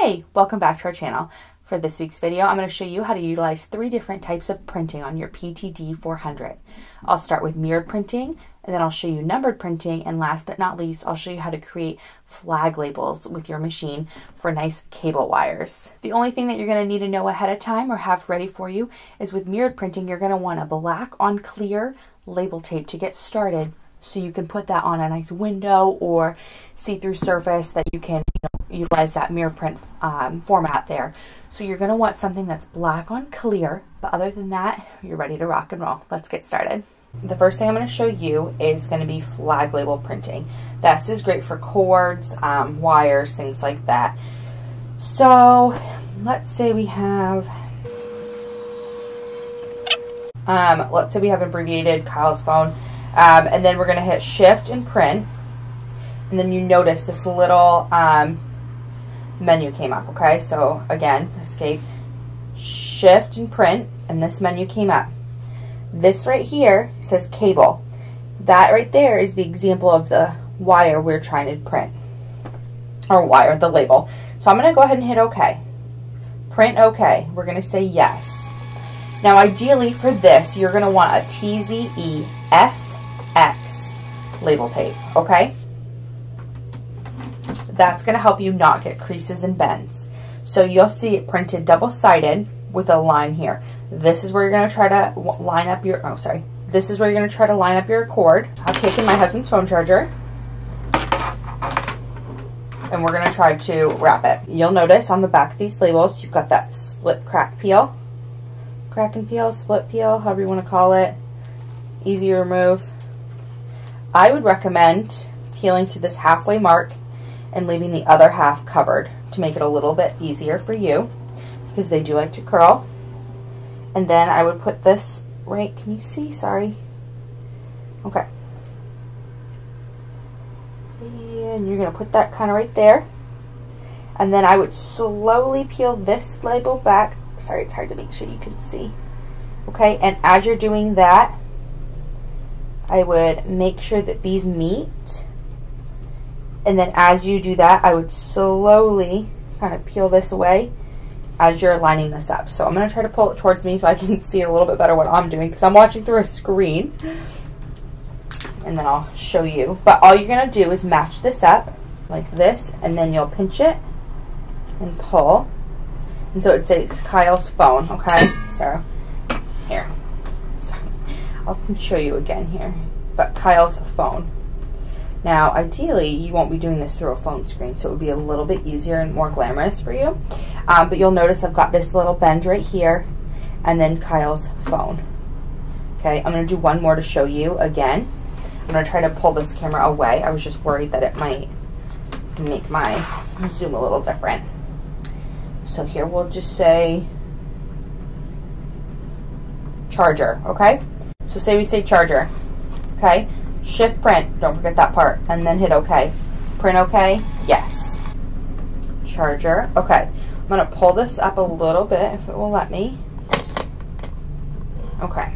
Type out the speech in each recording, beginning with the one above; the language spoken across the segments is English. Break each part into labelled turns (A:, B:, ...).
A: Hey, welcome back to our channel. For this week's video, I'm going to show you how to utilize 3 different types of printing on your PT-D400. I'll start with mirrored printing, and then I'll show you numbered printing, and last but not least, I'll show you how to create flag labels with your machine for nice cable wires. The only thing that you're going to need to know ahead of time or have ready for you is with mirrored printing, you're going to want a black on clear label tape to get started, so you can put that on a nice window or see-through surface that you can utilize that mirror print format there. So you're going to want something that's black on clear, but other than that, you're ready to rock and roll. Let's get started. The first thing I'm going to show you is going to be flag label printing. This is great for cords, wires, things like that. So let's say we have abbreviated Kyle's phone. And then we're going to hit shift and print, and then you notice this little menu came up. Okay, so again, escape, shift and print, and this menu came up. This right here says cable. That right there is the example of the wire we're trying to print, or wire, the label. So I'm going to go ahead and hit OK. Print OK. We're going to say yes. Now ideally for this, you're going to want a TZEF X label tape, okay? That's going to help you not get creases and bends. So you'll see it printed double-sided with a line here. This is where you're going to try to line up your, this is where you're going to try to line up your cord. I've taken my husband's phone charger, and we're going to try to wrap it. You'll notice on the back of these labels, you've got that split crack peel. Crack and peel, split peel, however you want to call it. Easy to remove. I would recommend peeling to this halfway mark and leaving the other half covered to make it a little bit easier for you, because they do like to curl. And then I would put this right, can you see? Sorry. Okay. And you're going to put that kind of right there. And then I would slowly peel this label back. Sorry, it's hard to make sure you can see. Okay, and as you're doing that, I would make sure that these meet, and then as you do that, I would slowly kind of peel this away as you're lining this up. So I'm going to try to pull it towards me so I can see a little bit better what I'm doing, because I'm watching through a screen, and then I'll show you. But all you're going to do is match this up like this, and then you'll pinch it and pull, and so it says Kyle's phone. Okay, so here. I can show you again here, but Kyle's phone. Now, ideally, you won't be doing this through a phone screen, so it would be a little bit easier and more glamorous for you. But you'll notice I've got this little bend right here, and then Kyle's phone. Okay, I'm going to do one more to show you again. I'm going to try to pull this camera away. I was just worried that it might make my zoom a little different. So here we'll just say charger, okay? So say we say charger, okay? Shift print, don't forget that part, and then hit OK. Print OK, yes. Charger, okay. I'm going to pull this up a little bit if it will let me. Okay.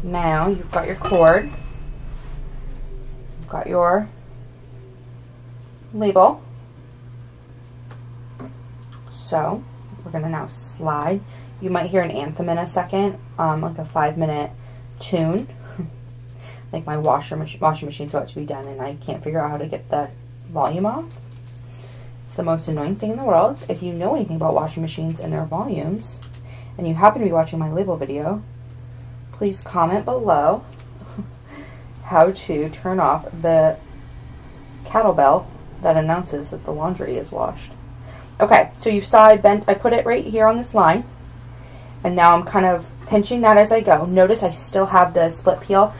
A: Now you've got your cord. You've got your label. So we're going to now slide. You might hear an anthem in a second, like a 5-minute tune. Like my washing machine's about to be done, and I can't figure out how to get the volume off. It's the most annoying thing in the world. If you know anything about washing machines and their volumes, and you happen to be watching my label video, please comment below how to turn off the cattle bell that announces that the laundry is washed. Okay, so you saw I put it right here on this line. And now I'm kind of pinching that as I go. Notice I still have the split peel,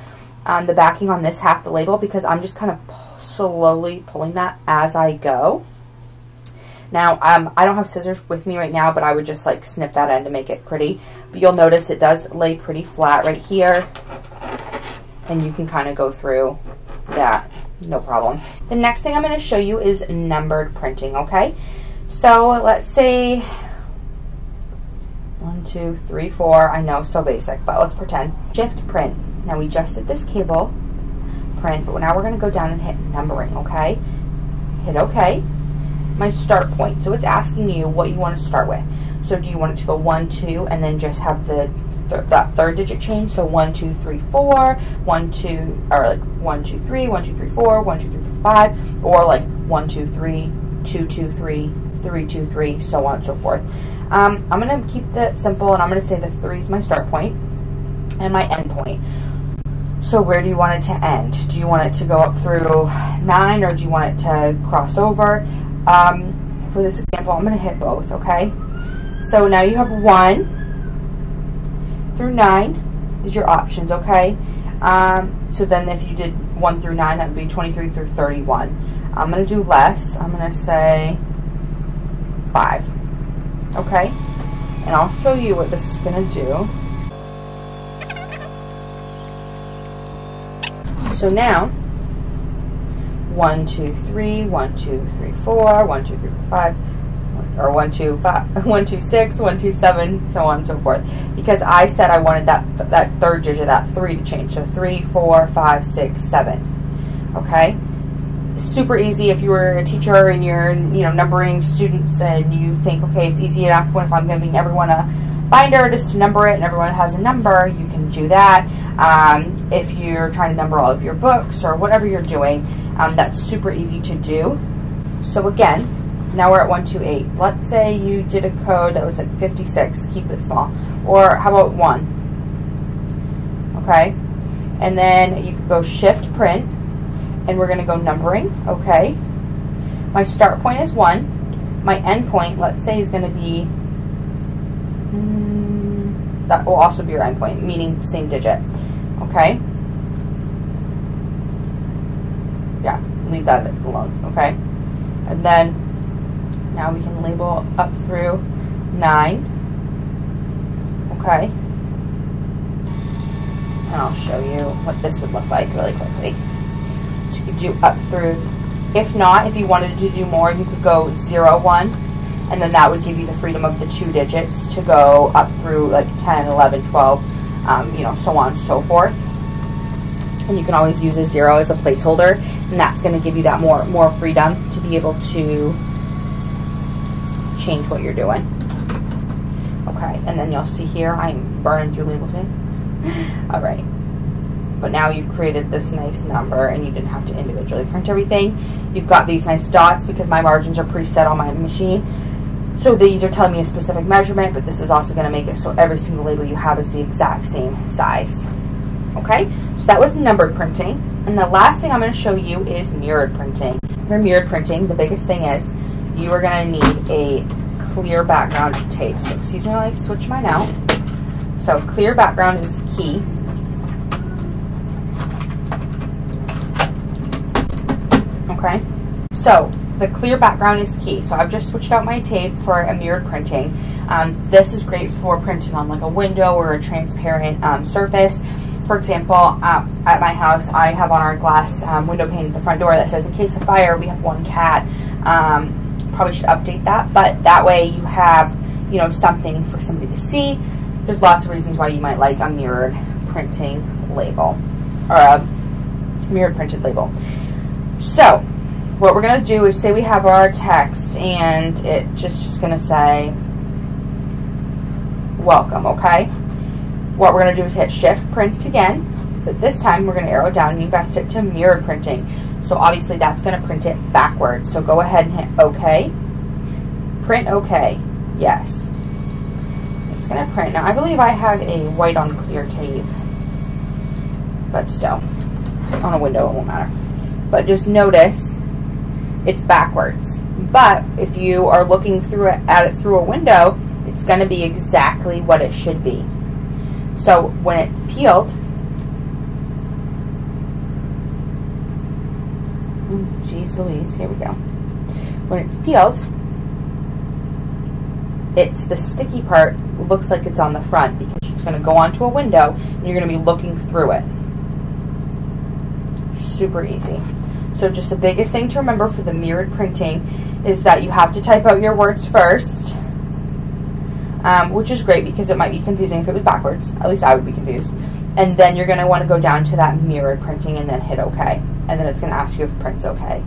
A: the backing on this half the label, because I'm just kind of slowly pulling that as I go. Now, I don't have scissors with me right now, but I would just like snip that end to make it pretty. But you'll notice it does lay pretty flat right here, and you can kind of go through that, no problem. The next thing I'm going to show you is numbered printing, okay? So let's say 1, 2, 3, 4. I know, so basic, but let's pretend. Shift print. Now we just did this cable print, but now we're going to go down and hit numbering, okay? Hit OK. my start point. So it's asking you what you want to start with. So do you want it to go 1, 2, and then just have that third digit change? So 1, 2, 3, 4, 1, 2, or like 1, 2, 3, 1, 2, 3, 4, 1, 2, 3, 4, 5, or like 1, 2, 3, 2, 2, 3, 3, 2, 3, so on and so forth. I'm going to keep that simple, and I'm going to say the 3 is my start point and my end point. So where do you want it to end? Do you want it to go up through 9, or do you want it to cross over? For this example, I'm going to hit both, okay? So now you have 1 through 9 is your options, okay? So then if you did 1 through 9, that would be 23 through 31. I'm going to do less. I'm going to say 5, okay? And I'll show you what this is going to do. So now, 1, 2, 3, 1, 2, 3, 4, 1, 2, 3, 4, 5, or 1, 2, 5, 1, 2, 6, 1, 2, 7, so on and so forth. Because I said I wanted that third digit, that 3 to change. So 3, 4, 5, 6, 7. Okay? Super easy if you were a teacher and you're, numbering students and you think, okay, it's easy enough if I'm giving everyone a binder just to number it and everyone has a number, you can do that. If you're trying to number all of your books or whatever you're doing, that's super easy to do. So again, now we're at 128. Let's say you did a code that was at 56, keep it small. Or how about 1? Okay? And then you could go shift print, and we're going to go numbering, okay? My start point is 1. My end point, let's say, is going to be, that will also be your end point, meaning the same digit, okay? Yeah, leave that alone, okay? And then, now we can label up through 9, okay? And I'll show you what this would look like really quickly. So you could do up through, if not, if you wanted to do more, you could go 0, 1, and then that would give you the freedom of the 2 digits to go up through like 10, 11, 12, so on and so forth. And you can always use a 0 as a placeholder, and that's going to give you that more freedom to be able to change what you're doing. Okay, and then you'll see here I'm burning through Labelton. All right, but now you've created this nice number and you didn't have to individually print everything. You've got these nice dots because my margins are preset on my machine. So these are telling me a specific measurement, but this is also going to make it so every single label you have is the exact same size. Okay, so that was numbered printing. And the last thing I'm going to show you is mirrored printing. For mirrored printing, the biggest thing is you are going to need a clear background tape. So excuse me while I switch mine out. So clear background is key. Okay, so the clear background is key. So I've just switched out my tape for a mirrored printing. This is great for printing on like a window or a transparent surface. For example, at my house, I have on our glass window pane at the front door that says, in case of fire, we have 1 cat. Probably should update that, but that way you have, something for somebody to see. There's lots of reasons why you might like a mirrored printing label, or a mirrored printed label. So, what we're going to do is say we have our text, and it's just going to say, welcome, okay? What we're going to do is hit shift print again, but this time we're going to arrow down and you guys stick to mirrored printing. So obviously that's going to print it backwards. So go ahead and hit OK. Print OK. Yes. It's going to print. Now I believe I have a white on clear tape, but still, on a window it won't matter. But just notice it's backwards. But if you are looking at it through a window, it's going to be exactly what it should be. So when it's peeled, geez Louise, here we go. When it's peeled, it's the sticky part looks like it's on the front because it's going to go onto a window and you're going to be looking through it. Super easy. So just the biggest thing to remember for the mirrored printing is that you have to type out your words first. Which is great because it might be confusing if it was backwards. At least I would be confused. And then you're going to want to go down to that mirrored printing and then hit OK. And then it's going to ask you if print's OK.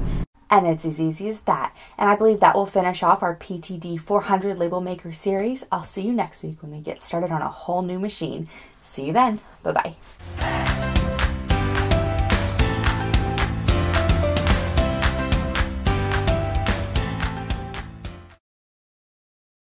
A: And it's as easy as that. And I believe that will finish off our PT-D400 label maker series. I'll see you next week when we get started on a whole new machine. See you then. Bye-bye.